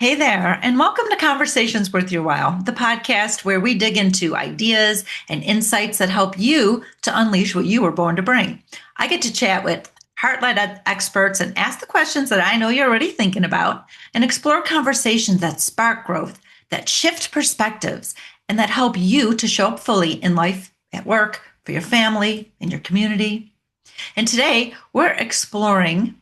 Hey there, and welcome to Conversations Worth Your While, the podcast where we dig into ideas and insights that help you to unleash what you were born to bring. I get to chat with heart-led experts and ask the questions that I know you're already thinking about and explore conversations that spark growth, that shift perspectives, and that help you to show up fully in life, at work, for your family, in your community. And today we're exploring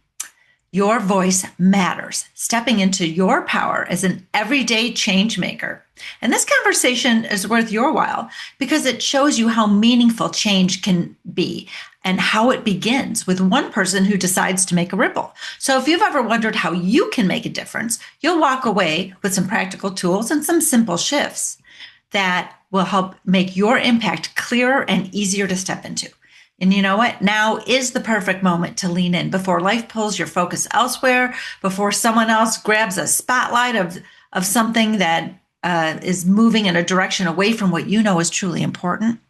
your voice matters, stepping into your power as an everyday change maker. And this conversation is worth your while because it shows you how meaningful change can be and how it begins with one person who decides to make a ripple. So if you've ever wondered how you can make a difference, you'll walk away with some practical tools and some simple shifts that will help make your impact clearer and easier to step into. And you know what? Now is the perfect moment to lean in before life pulls your focus elsewhere, before someone else grabs a spotlight of something that is moving in a direction away from what you know is truly important.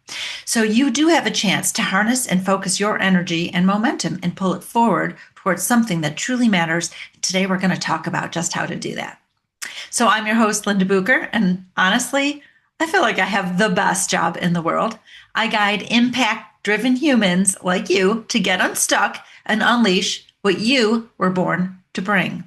So you do have a chance to harness and focus your energy and momentum and pull it forward towards something that truly matters. Today, we're going to talk about just how to do that. So I'm your host, Linda Bucher, and honestly, I feel like I have the best job in the world. I guide impact-driven humans like you to get unstuck and unleash what you were born to bring.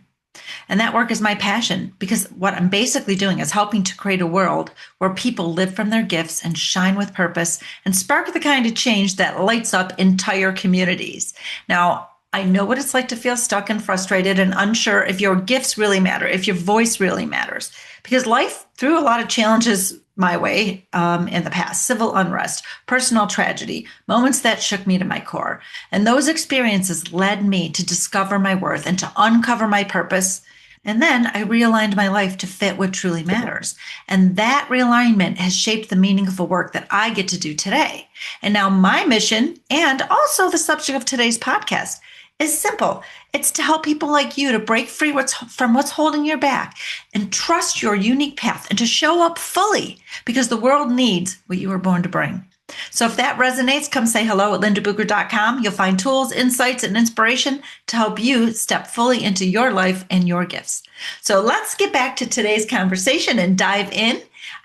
And that work is my passion because what I'm basically doing is helping to create a world where people live from their gifts and shine with purpose and spark the kind of change that lights up entire communities. Now, I know what it's like to feel stuck and frustrated and unsure if your gifts really matter, if your voice really matters, because life threw a lot of challenges my way in the past: civil unrest, personal tragedy, moments that shook me to my core. And those experiences led me to discover my worth and to uncover my purpose. And then I realigned my life to fit what truly matters. And that realignment has shaped the meaningful work that I get to do today. And now my mission, and also the subject of today's podcast, is simple. It's to help people like you to break free from what's holding you back and trust your unique path and to show up fully because the world needs what you were born to bring. So if that resonates, come say hello at lindabucher.com. You'll find tools, insights, and inspiration to help you step fully into your life and your gifts. So let's get back to today's conversation and dive in.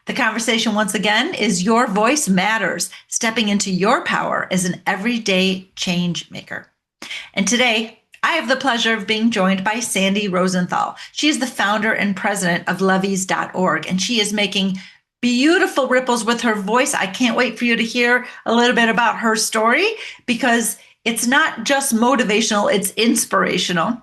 The conversation, once again, is Your Voice Matters, stepping into your power as an everyday change maker. And today, I have the pleasure of being joined by Sandy Rosenthal. She is the founder and president of levees.org, and she is making beautiful ripples with her voice. I can't wait for you to hear a little bit about her story because it's not just motivational, it's inspirational.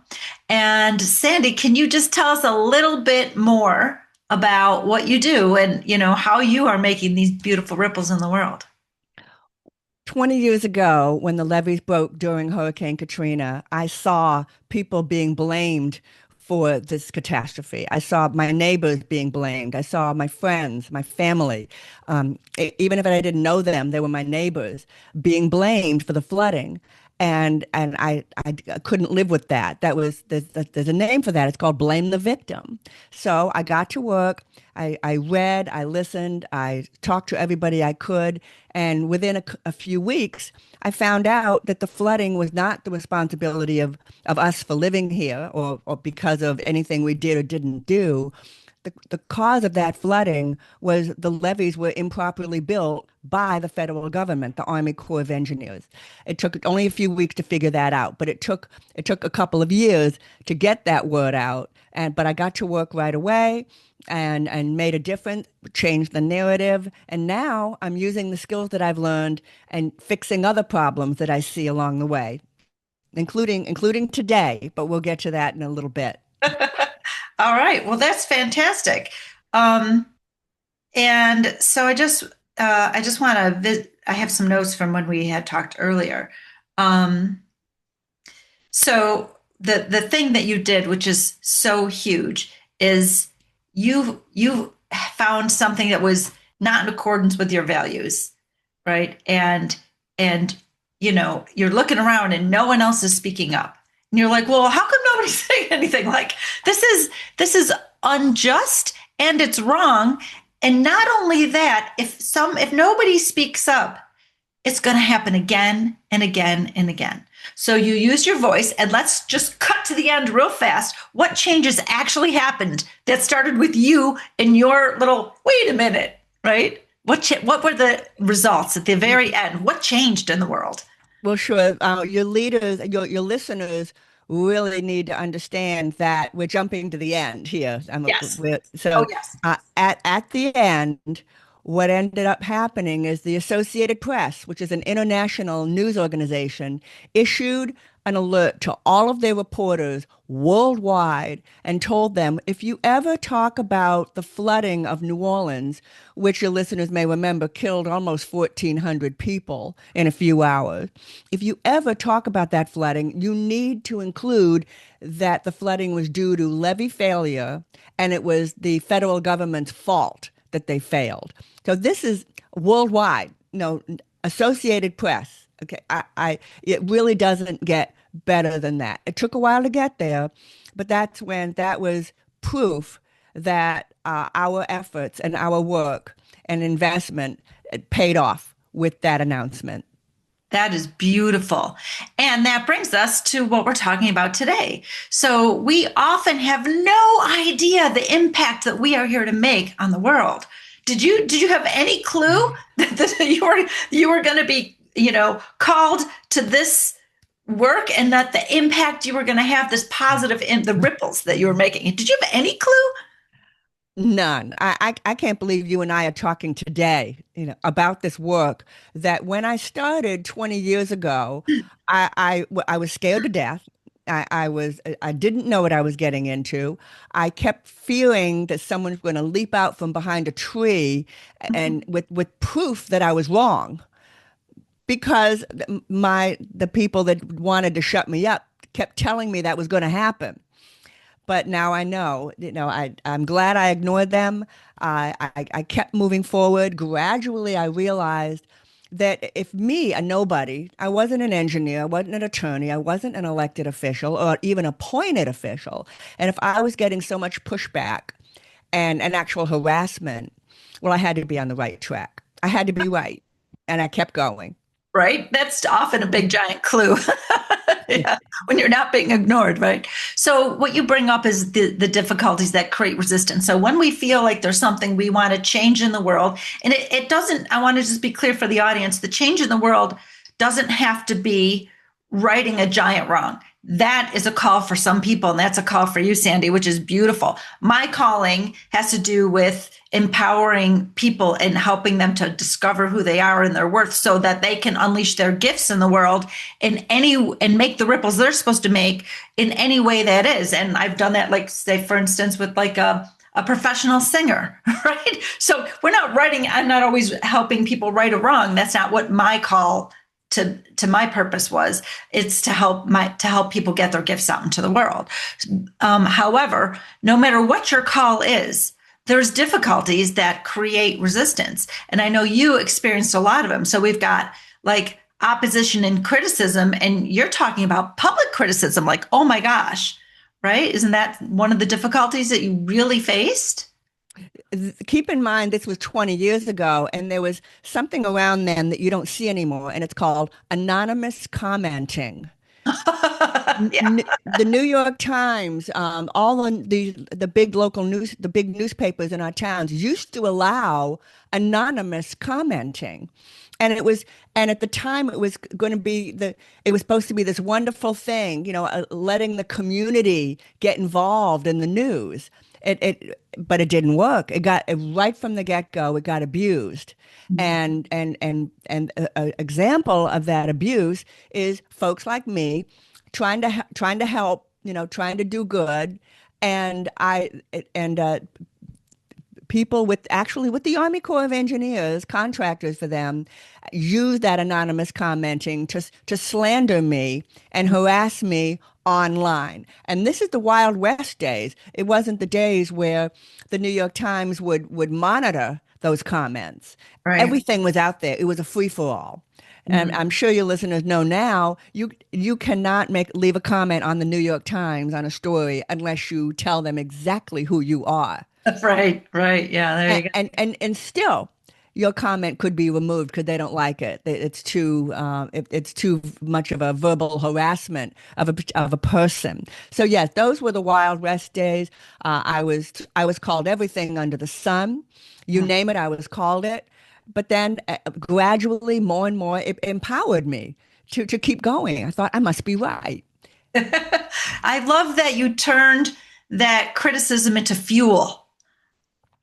And Sandy, can you just tell us a little bit more about what you do and, how you are making these beautiful ripples in the world? 20 years ago, when the levees broke during Hurricane Katrina, I saw people being blamed for this catastrophe. I saw my neighbors being blamed. I saw my friends, my family, even if I didn't know them, they were my neighbors, being blamed for the flooding. And I couldn't live with that. There's a name for that. It's called blame the victim. So I got to work. I read, I listened, I talked to everybody I could. And within a few weeks, I found out that the flooding was not the responsibility of us for living here or because of anything we did or didn't do. The cause of that flooding was the levees were improperly built by the federal government, the Army Corps of Engineers. It took only a few weeks to figure that out, but it took a couple of years to get that word out. But I got to work right away and made a difference, changed the narrative, and now I'm using the skills that I've learned and fixing other problems that I see along the way, including today. But we'll get to that in a little bit. All right. Well, that's fantastic. And so I just want to I have some notes from when we had talked earlier. So the thing that you did, which is so huge, is you found something that was not in accordance with your values, right? And you're looking around and no one else is speaking up. And you're like, well, how come nobody's saying anything? Like, this is unjust and it's wrong. And not only that, if nobody speaks up, it's going to happen again and again and again. So you use your voice, and let's just cut to the end real fast. What changes actually happened that started with you and your little, wait a minute, right? What were the results at the very end? What changed in the world? Well, sure. Your leaders, your listeners really need to understand that we're jumping to the end here. Yes. Oh, So yes. at the end, what ended up happening is the Associated Press, which is an international news organization, issued an alert to all of their reporters worldwide and told them if you ever talk about the flooding of New Orleans, which your listeners may remember killed almost 1,400 people in a few hours, if you ever talk about that flooding, you need to include that the flooding was due to levee failure and it was the federal government's fault that they failed. So this is worldwide, Associated Press. Okay, it really doesn't get better than that. It took a while to get there, but that was proof that our efforts and our work and investment paid off with that announcement. That is beautiful. And that brings us to what we're talking about today. So we often have no idea the impact that we are here to make on the world. Did you have any clue that you were going to be, called to this work and that the impact you were going to have this positive in the ripples that you were making? Did you have any clue? None. I can't believe you and I are talking today, about this work that when I started 20 years ago, I was scared to death. I didn't know what I was getting into. I kept fearing that someone was going to leap out from behind a tree and with proof that I was wrong because the people that wanted to shut me up kept telling me that was going to happen. But now I know, I'm glad I ignored them. I kept moving forward. Gradually, I realized that if me, a nobody, I wasn't an engineer, I wasn't an attorney, I wasn't an elected official or even appointed official, and if I was getting so much pushback and an actual harassment, well, I had to be on the right track. I had to be right. And I kept going. Right? That's often a big giant clue. Yeah, when you're not being ignored, right? So what you bring up is the difficulties that create resistance. So when we feel like there's something we want to change in the world, and it doesn't, I want to just be clear for the audience, the change in the world doesn't have to be righting a giant wrong. That is a call for some people, and that's a call for you, Sandy, which is beautiful. My calling has to do with empowering people and helping them to discover who they are and their worth so that they can unleash their gifts in the world and make the ripples they're supposed to make in any way that is. And I've done that, like, say, for instance, with like a professional singer, right? So I'm not always helping people right or wrong. That's not what my call to my purpose was. It's to help people get their gifts out into the world. However, no matter what your call is, there's difficulties that create resistance. And I know you experienced a lot of them. So we've got like opposition and criticism, and you're talking about public criticism, like, oh my gosh, right? Isn't that one of the difficulties that you really faced? Keep in mind, this was 20 years ago, and there was something around then that you don't see anymore, and it's called anonymous commenting. Yeah. The New York Times, all the big local news, the big newspapers in our towns used to allow anonymous commenting. And at the time it was going to be it was supposed to be this wonderful thing, letting the community get involved in the news. But it didn't work. It got right from the get-go, it got abused. And an example of that abuse is folks like me trying to help, trying to do good, and people with the Army Corps of Engineers, contractors for them, use that anonymous commenting to slander me and harass me online. And this is the Wild West days. It wasn't the days where the New York Times would monitor those comments. Right. Everything was out there. It was a free for all. And I'm sure your listeners know now you cannot leave a comment on the New York Times on a story unless you tell them exactly who you are. Right, right. Yeah, there you And go. and still, your comment could be removed because they don't like it. It's too much of a verbal harassment of a person. So yes, those were the Wild West days. I was called everything under the sun. You name it, I was called it. But then gradually, more and more, it empowered me to keep going. I thought I must be right. I love that you turned that criticism into fuel.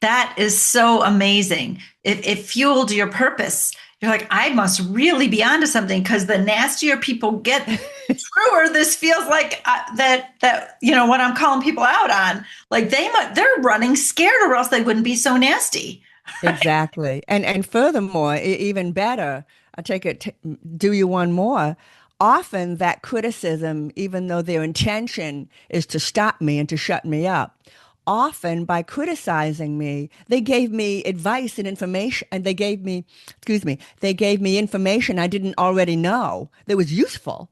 That is so amazing. It fueled your purpose. You're like, I must really be onto something because the nastier people get, truer this feels like that what I'm calling people out on. Like they're running scared, or else they wouldn't be so nasty. Exactly. And furthermore, even better, I take it, do you one more? Often that criticism, even though their intention is to stop me and to shut me up, often by criticizing me, they gave me advice and information, and they gave me information I didn't already know that was useful.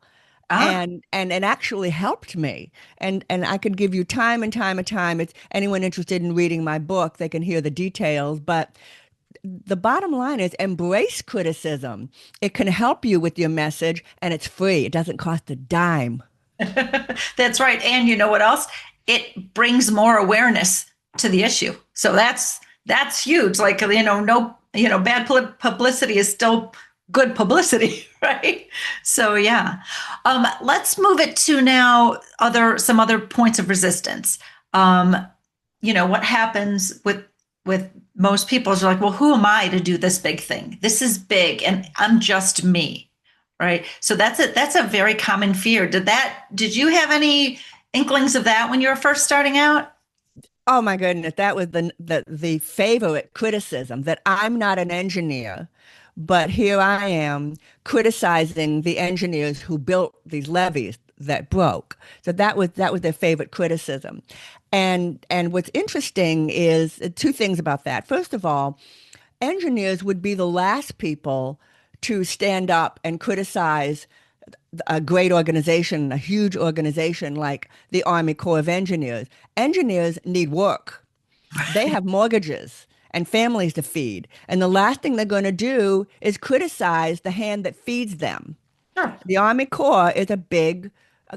Ah, And it actually helped me. And I could give you time and time and time. It's anyone interested in reading my book, they can hear the details. But the bottom line is embrace criticism. It can help you with your message and it's free. It doesn't cost a dime. that's right. And you know what else? It brings more awareness to the issue. So that's huge. Like, no, bad publicity is still good publicity, right? So yeah. Let's move it to now some other points of resistance. What happens with most people is like, well, who am I to do this big thing? This is big and I'm just me. Right. So that's a very common fear. Did you have any inklings of that when you were first starting out? Oh my goodness, that was the favorite criticism that I'm not an engineer, but here I am criticizing the engineers who built these levees that broke. So that was their favorite criticism. And what's interesting is two things about that. First of all, engineers would be the last people to stand up and criticize a great organization, a huge organization like the Army Corps of Engineers. Engineers need work. They have mortgages and families to feed. And the last thing they're going to do is criticize the hand that feeds them. Sure. The Army Corps is a big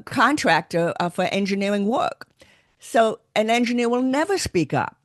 contractor for engineering work. So an engineer will never speak up.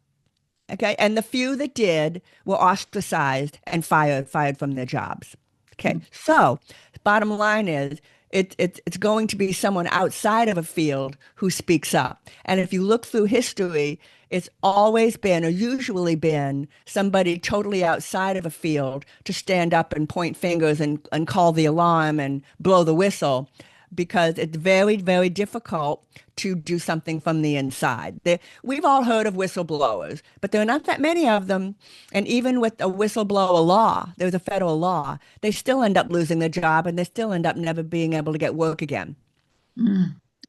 Okay. And the few that did were ostracized and fired from their jobs. Okay. So bottom line is it's going to be someone outside of a field who speaks up. And if you look through history, it's always been or usually been somebody totally outside of a field to stand up and point fingers and call the alarm and blow the whistle because it's very, very difficult to do something from the inside. We've all heard of whistleblowers, but there are not that many of them. And even with a whistleblower law, there's a federal law, they still end up losing their job and they still end up never being able to get work again.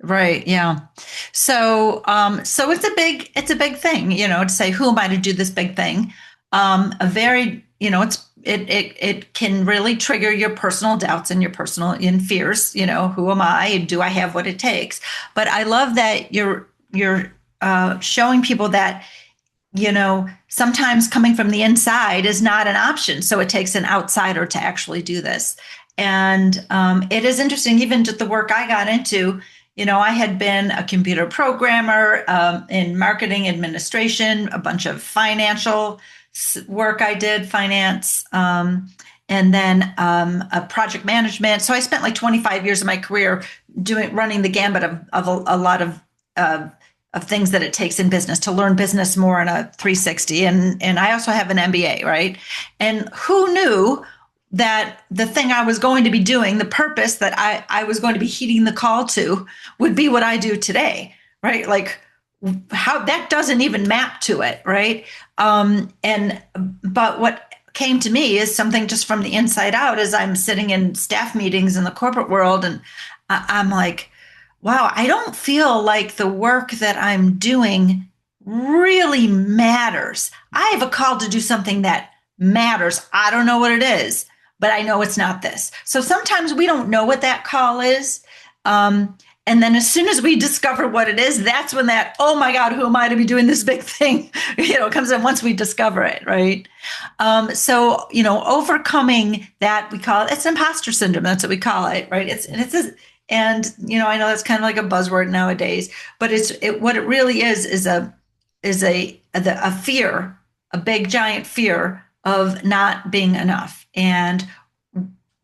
Right. Yeah. So it's a big thing, to say, who am I to do this big thing? A very, it can really trigger your personal doubts and your personal fears. Who am I? Do I have what it takes? But I love that you're showing people that, sometimes coming from the inside is not an option. So it takes an outsider to actually do this. And it is interesting, even just the work I got into. I had been a computer programmer in marketing administration, a bunch of financial work I did, finance, and then a project management. So I spent like 25 years of my career running the gambit of a lot of things that it takes in business to learn business more in a 360. And I also have an MBA, right? And who knew that the thing I was going to be doing, the purpose that I was going to be heeding the call to, would be what I do today, right? Like how that doesn't even map to it, right? But what came to me is something just from the inside out as I'm sitting in staff meetings in the corporate world. And I'm like, wow, I don't feel like the work that I'm doing really matters. I have a call to do something that matters. I don't know what it is, but I know it's not this. So sometimes we don't know what that call is. And then as soon as we discover what it is, that's when that, oh my God, who am I to be doing this big thing? Comes in once we discover it, right? Overcoming that, we call it's imposter syndrome. That's what we call it, right? I know that's kind of like a buzzword nowadays, but what it really is a fear, a big giant fear of not being enough. And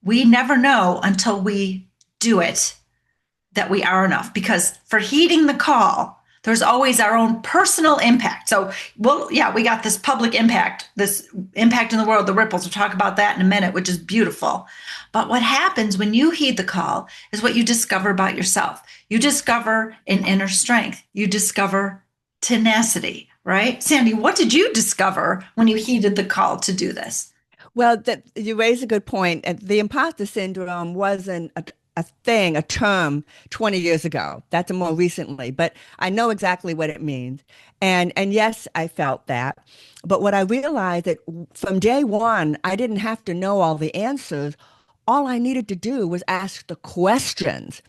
we never know until we do it that we are enough, because for heeding the call, there's always our own personal impact. So, well, yeah, we got this public impact, this impact in the world, the ripples. We'll talk about that in a minute, which is beautiful. But what happens when you heed the call is what you discover about yourself. You discover an inner strength. You discover tenacity, right? Sandy, what did you discover when you heeded the call to do this? Well, you raise a good point. The imposter syndrome wasn't a term 20 years ago. That's more recently, but I know exactly what it means. And yes, I felt that. But what I realized that from day one, I didn't have to know all the answers. All I needed to do was ask the questions.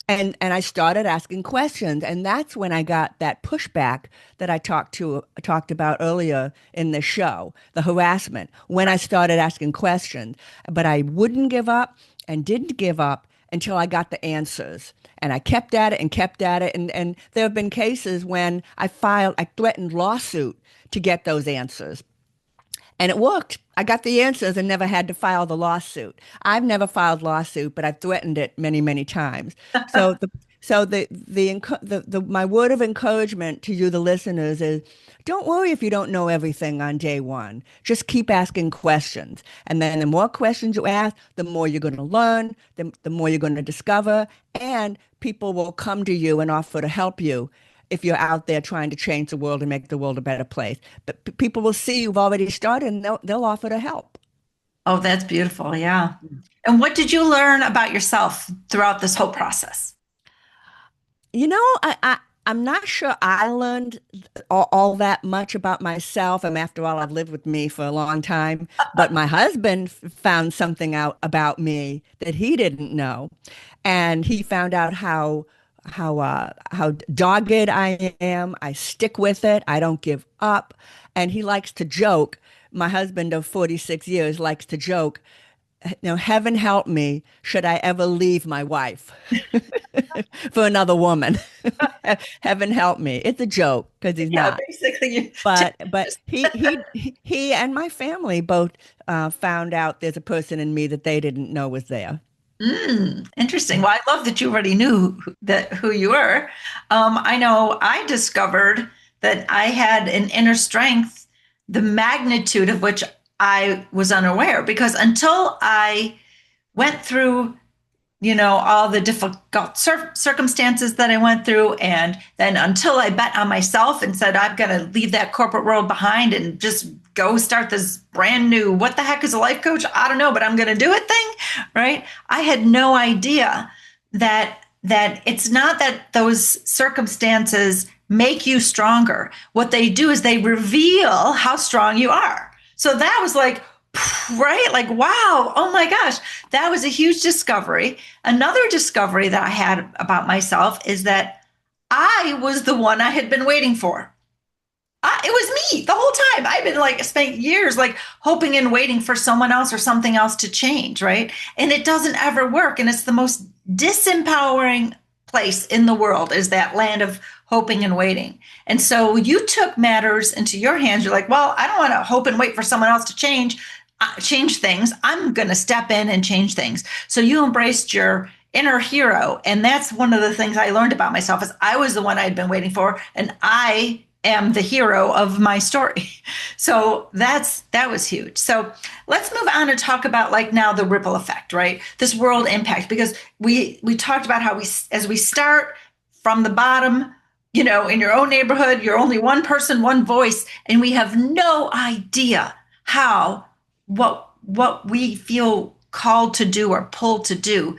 And I started asking questions, and that's when I got that pushback that I talked about earlier in the show, the harassment. When I started asking questions, but I wouldn't give up and didn't give up until I got the answers. And I kept at it and kept at it. And there have been cases when I threatened lawsuit to get those answers. And it worked. I got the answers and never had to file the lawsuit. I've never filed lawsuit, but I've threatened it many, many times. So my word of encouragement to you, the listeners, is don't worry if you don't know everything on day one. Just keep asking questions. And then the more questions you ask, the more you're going to learn, the more you're going to discover, and people will come to you and offer to help you if you're out there trying to change the world and make the world a better place. But people will see you've already started and they'll offer to help. Oh, that's beautiful. Yeah. And what did you learn about yourself throughout this whole process? I'm not sure I learned all that much about myself. And after all, I've lived with me for a long time. But my husband found something out about me that he didn't know. And he found out how dogged I am. I stick with it. I don't give up. And he likes to joke. My husband of 46 years likes to joke, heaven help me, should I ever leave my wife for another woman? Heaven help me. It's a joke because he's Yeah, not. basically. But he and my family both found out there's a person in me that they didn't know was there. Interesting. Well, I love that you already knew who you were. I know I discovered that I had an inner strength, the magnitude of which I was unaware, because until I went through, all the difficult circumstances that I went through, and then until I bet on myself and said, I'm going to leave that corporate world behind and just go start this brand new, what the heck is a life coach? I don't know, but I'm going to do it thing, right? I had no idea that it's not that those circumstances make you stronger. What they do is they reveal how strong you are. So that was like, right? Like, wow, oh my gosh, that was a huge discovery. Another discovery that I had about myself is that I was the one I had been waiting for. It was me the whole time. I've been spent years hoping and waiting for someone else or something else to change, right? And it doesn't ever work. And it's the most disempowering place in the world, is that land of hoping and waiting. And so you took matters into your hands. You're like, well, I don't want to hope and wait for someone else to change things. I'm going to step in and change things. So you embraced your inner hero. And that's one of the things I learned about myself, is I was the one I'd been waiting for, and I am the hero of my story. So that was huge. So let's move on and talk about now the ripple effect, right? This world impact, because we talked about how as we start from the bottom, in your own neighborhood, you're only one person, one voice, and we have no idea what we feel called to do or pulled to do,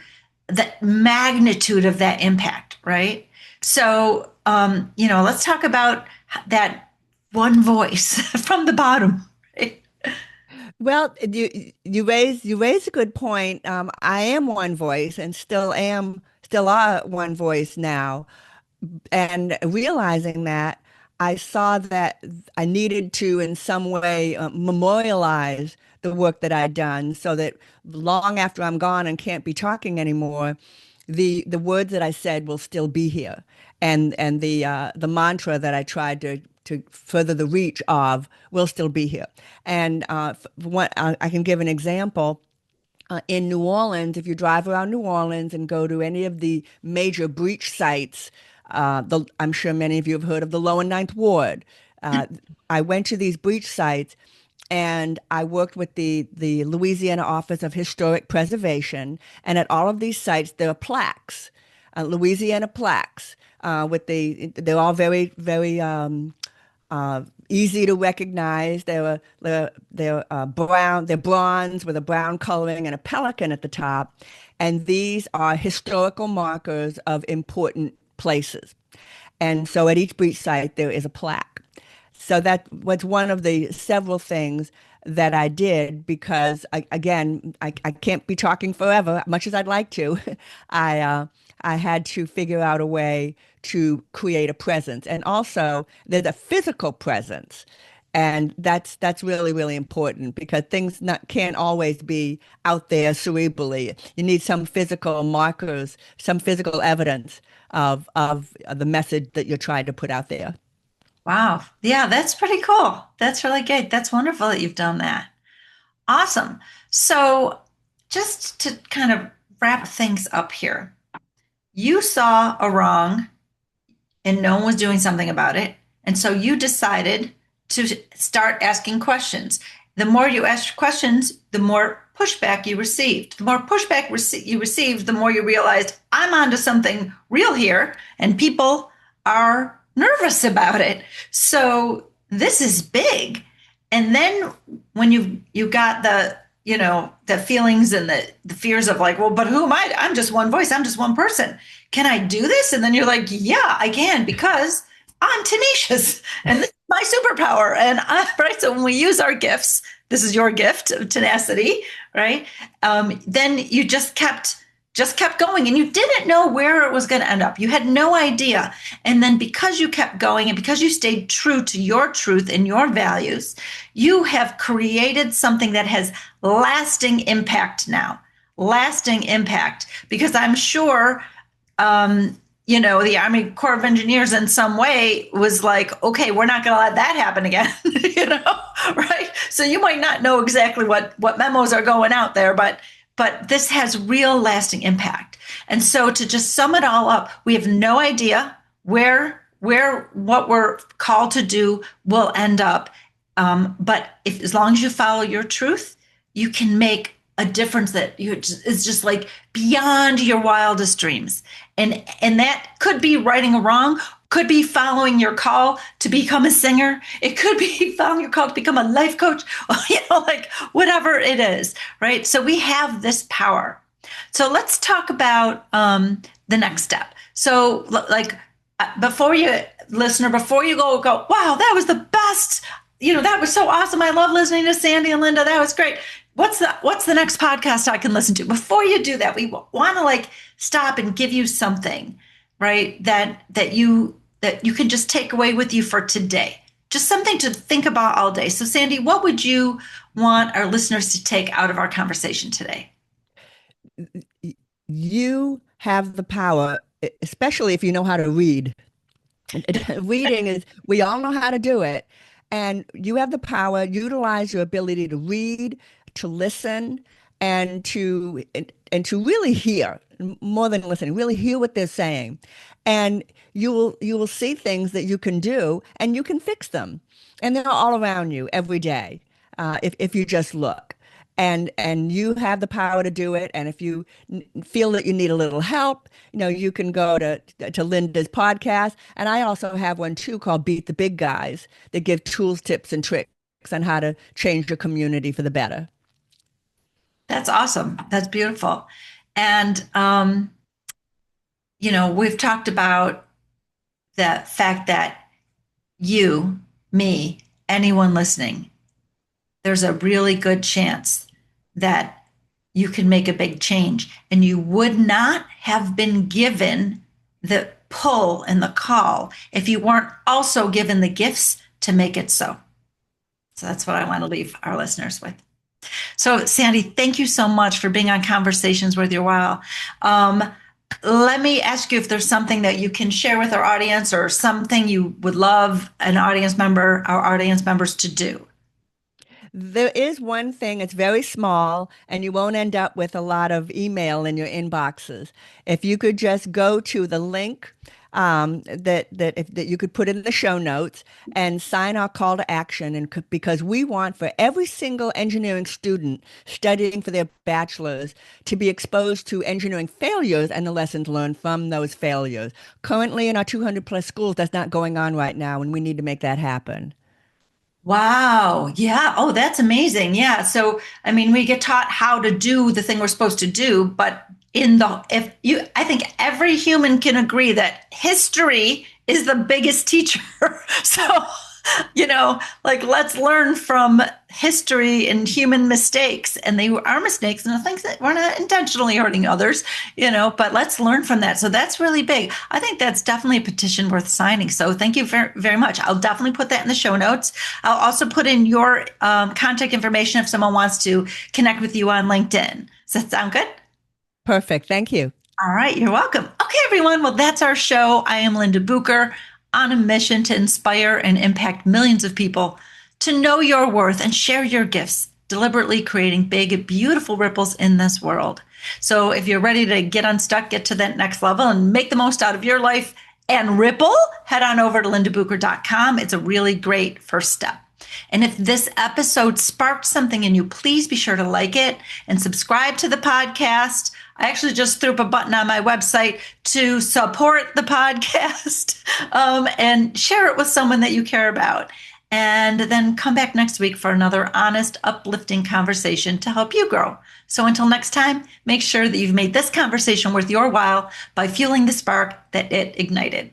the magnitude of that impact, right? So, let's talk about that one voice from the bottom. Right? Well, you raise a good point. I am one voice and still still are one voice now. And realizing that, I saw that I needed to, in some way, memorialize the work that I'd done so that long after I'm gone and can't be talking anymore, the words that I said will still be here. And the mantra that I tried to further the reach of will still be here. And I can give an example. In New Orleans, if you drive around New Orleans and go to any of the major breach sites, I'm sure many of you have heard of the Lower Ninth Ward. Uh, I went to these breach sites and I worked with the Louisiana Office of Historic Preservation. And at all of these sites, there are plaques, Louisiana plaques, they're all very, very easy to recognize. They're brown, they're bronze with a brown coloring and a pelican at the top. And these are historical markers of important places. And so at each breach site, there is a plaque. So that was one of the several things that I did because, I can't be talking forever, much as I'd like to. I had to figure out a way to create a presence. And also, there's a physical presence. And that's really, really important because can't always be out there cerebrally. You need some physical markers, some physical evidence of the message that you're trying to put out there. Wow. Yeah, that's pretty cool. That's really good. That's wonderful that you've done that. Awesome. So, just to kind of wrap things up here, you saw a wrong and no one was doing something about it. And so you decided to start asking questions. The more you asked questions, the more pushback you received. The more pushback you received, the more you realized I'm onto something real here, and people are nervous about it. So this is big. And then when you got the feelings and the fears of like, well, but who am I? I'm just one voice. I'm just one person. Can I do this? And then you're like, yeah, I can because I'm tenacious and this is my superpower. And right. So when we use our gifts, this is your gift of tenacity, right? Then you just kept going and you didn't know where it was going to end up. You had no idea. And then because you kept going and because you stayed true to your truth and your values, you have created something that has lasting impact now. Lasting impact. Because I'm sure, the Army Corps of Engineers in some way was like, okay, we're not going to let that happen again, right? So you might not know exactly what memos are going out there, but this has real lasting impact. And so to just sum it all up, we have no idea where what we're called to do will end up. But as long as you follow your truth, you can make a difference that is just like beyond your wildest dreams. And that could be righting a wrong, could be following your call to become a singer. It could be following your call to become a life coach, like whatever it is, right? So we have this power. So let's talk about the next step. So before you go, wow, that was the best. That was so awesome. I love listening to Sandy and Linda. That was great. What's the next podcast I can listen to? Before you do that, we want to stop and give you something, right? That you can just take away with you for today. Just something to think about all day. So Sandy, what would you want our listeners to take out of our conversation today? You have the power, especially if you know how to read. Reading is, we all know how to do it. And you have the power, utilize your ability to read, to listen, and to really hear, more than listening, really hear what they're saying. And you will see things that you can do and you can fix them. And they're all around you every day, if you just look. And you have the power to do it. And if you feel that you need a little help, you can go to Linda's podcast. And I also have one too called Beat the Big Guys that give tools, tips, and tricks on how to change your community for the better. That's awesome. That's beautiful. And we've talked about the fact that you, me, anyone listening, there's a really good chance that you can make a big change. And you would not have been given the pull and the call if you weren't also given the gifts to make it so. So that's what I want to leave our listeners with. So, Sandy, thank you so much for being on Conversations Worth Your While. Let me ask you if there's something that you can share with our audience or something you would love our audience members to do. There is one thing, it's very small, and you won't end up with a lot of email in your inboxes. If you could just go to the link that you could put in the show notes and sign our call to action, and because we want for every single engineering student studying for their bachelor's to be exposed to engineering failures and the lessons learned from those failures. Currently, in our 200 plus schools, that's not going on right now, and we need to make that happen. Wow. Yeah. Oh, that's amazing. Yeah. So, I mean, we get taught how to do the thing we're supposed to do, but I think every human can agree that history is the biggest teacher. So, like let's learn from history and human mistakes. And they are mistakes and the things that we're not intentionally hurting others, but let's learn from that. So that's really big. I think that's definitely a petition worth signing. So thank you very, very much. I'll definitely put that in the show notes. I'll also put in your contact information if someone wants to connect with you on LinkedIn. Does that sound good? Perfect. Thank you. All right. You're welcome. Okay, everyone. Well, that's our show. I am Linda Bucher, on a mission to inspire and impact millions of people to know your worth and share your gifts, deliberately creating big, beautiful ripples in this world. So if you're ready to get unstuck, get to that next level and make the most out of your life and ripple, head on over to lindabucher.com. It's a really great first step. And if this episode sparked something in you, please be sure to like it and subscribe to the podcast. I actually just threw up a button on my website to support the podcast and share it with someone that you care about. And then come back next week for another honest, uplifting conversation to help you grow. So until next time, make sure that you've made this conversation worth your while by fueling the spark that it ignited.